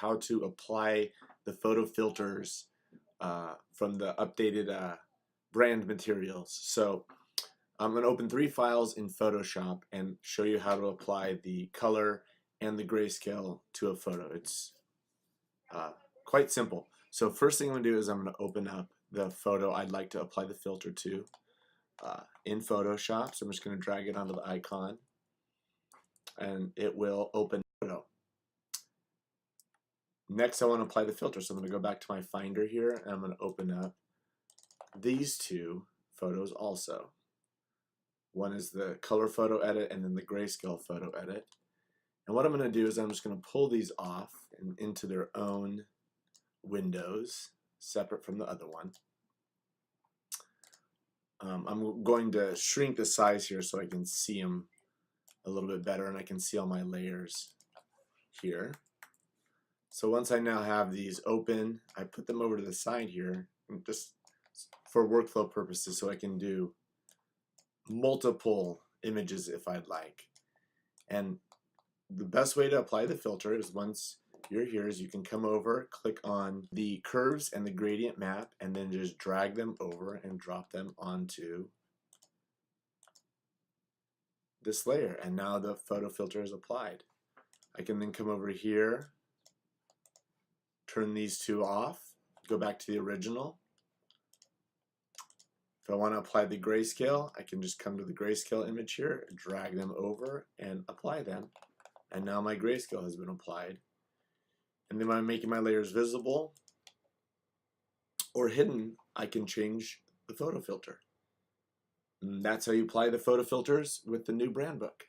how to apply the photo filters from the updated brand materials. So I'm going to open 3 files in Photoshop and show you how to apply the color and the grayscale to a photo. It's quite simple. So first thing I'm going to do is I'm going to open up the photo I'd like to apply the filter to in Photoshop. So I'm just going to drag it onto the icon and it will open the photo. Next I want to apply the filter, so I'm going to go back to my Finder here and I'm going to open up these 2 photos also. One is the color photo edit and then the grayscale photo edit. And what I'm going to do is I'm just going to pull these off and into their own windows, separate from the other one. I'm going to shrink the size here so I can see them a little bit better and I can see all my layers here. So once I now have these open, I put them over to the side here just for workflow purposes so I can do multiple images if I'd like. And the best way to apply the filter is once you're here is you can come over, click on the curves and the gradient map, and then just drag them over and drop them onto this layer. And now the photo filter is applied. I can then come over here, turn these 2 off, go back to the original. If I want to apply the grayscale, I can just come to the grayscale image here, drag them over, and apply them. And now my grayscale has been applied. And then when I'm making my layers visible or hidden, I can change the photo filter. And that's how you apply the photo filters with the new brand book.